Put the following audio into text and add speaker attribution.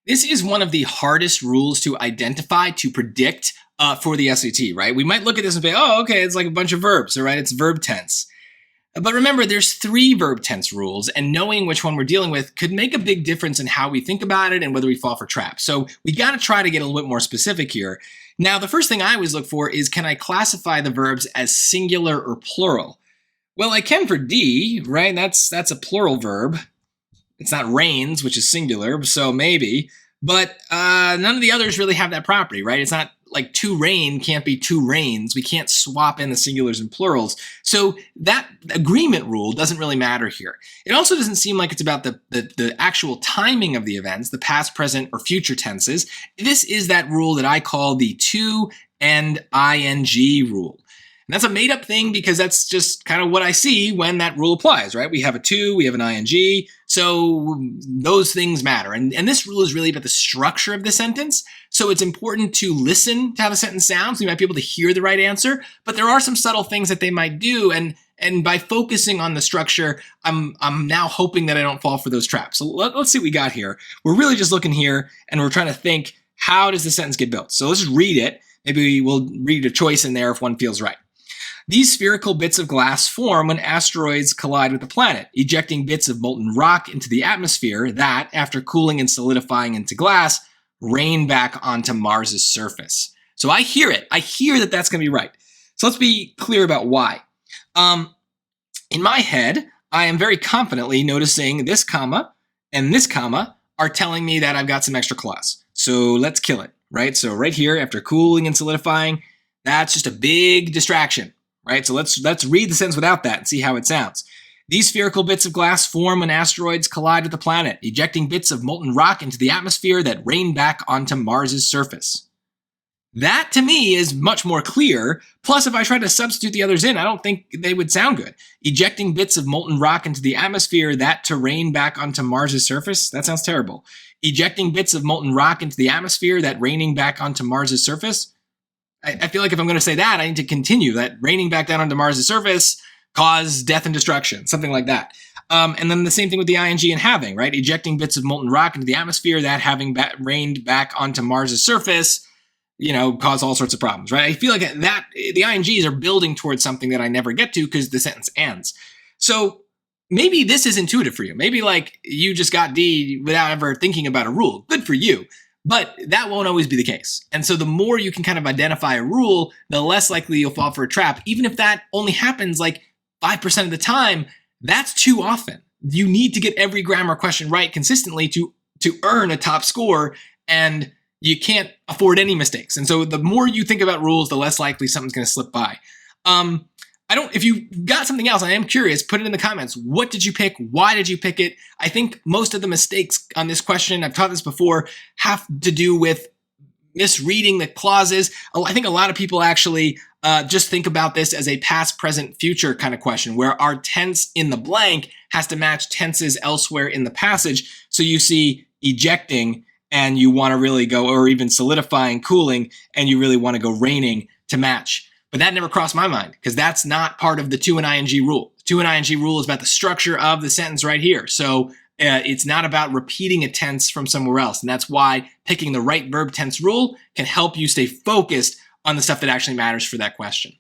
Speaker 1: This is one of the hardest rules to identify, to predict for the SAT, right? We might look at this and say, oh, okay, it's like a bunch of verbs, all right? It's verb tense. But remember, there's 3 verb tense rules, and knowing which one we're dealing with could make a big difference in how we think about it and whether we fall for traps. So we got to try to get a little bit more specific here. Now, the first thing I always look for is, can I classify the verbs as singular or plural? Well, I can for D, right? That's a plural verb. It's not rains, which is singular, so maybe. But none of the others really have that property, right? It's not like to rain can't be two rains. We can't swap in the singulars and plurals. So that agreement rule doesn't really matter here. It also doesn't seem like it's about the actual timing of the events, the past, present, or future tenses. This is that rule that I call the to and ing rule. And that's a made up thing because that's just kind of what I see when that rule applies, right? We have a to, we have an ing, so those things matter. And this rule is really about the structure of the sentence. So it's important to listen to how the sentence sounds. You might be able to hear the right answer, but there are some subtle things that they might do. And by focusing on the structure, I'm now hoping that I don't fall for those traps. So let's see what we got here. We're really just looking here and we're trying to think, how does the sentence get built? So let's just read it. Maybe we'll read a choice in there if one feels right. These spherical bits of glass form when asteroids collide with the planet, ejecting bits of molten rock into the atmosphere that, after cooling and solidifying into glass, rain back onto Mars's surface. So I hear it. I hear that that's going to be right. So let's be clear about why. In my head, I am very confidently noticing this comma and this comma are telling me that I've got some extra clause. So let's kill it, right? So right here, after cooling and solidifying, that's just a big distraction. Right, so let's read the sentence without that and see how it sounds. These spherical bits of glass form when asteroids collide with the planet, ejecting bits of molten rock into the atmosphere that rain back onto Mars's surface. That, to me, is much more clear. Plus, if I try to substitute the others in, I don't think they would sound good. Ejecting bits of molten rock into the atmosphere that to rain back onto Mars's surface? That sounds terrible. Ejecting bits of molten rock into the atmosphere that raining back onto Mars's surface? I feel like if I'm going to say that, I need to continue that raining back down onto Mars' surface cause death and destruction, something like that. And then the same thing with the ing and having, right? Ejecting bits of molten rock into the atmosphere that having rained back onto Mars' surface, cause all sorts of problems, right? I feel like that the ings are building towards something that I never get to because the sentence ends. So maybe this is intuitive for you. Maybe like you just got D without ever thinking about a rule. Good for you. But that won't always be the case. And so the more you can kind of identify a rule, the less likely you'll fall for a trap. Even if that only happens like 5% of the time, that's too often. You need to get every grammar question right consistently to earn a top score, and you can't afford any mistakes. And so the more you think about rules, the less likely something's going to slip by. If you got something else, I am curious, put it in the comments. What did you pick? Why did you pick it? I think most of the mistakes on this question, I've taught this before, have to do with misreading the clauses. I think a lot of people actually just think about this as a past, present, future kind of question where our tense in the blank has to match tenses elsewhere in the passage. So you see ejecting and you want to really go, or even solidifying, cooling, and you really want to go raining to match. But that never crossed my mind because that's not part of the to and ing rule. The to and ing rule is about the structure of the sentence right here. So it's not about repeating a tense from somewhere else. And that's why picking the right verb tense rule can help you stay focused on the stuff that actually matters for that question.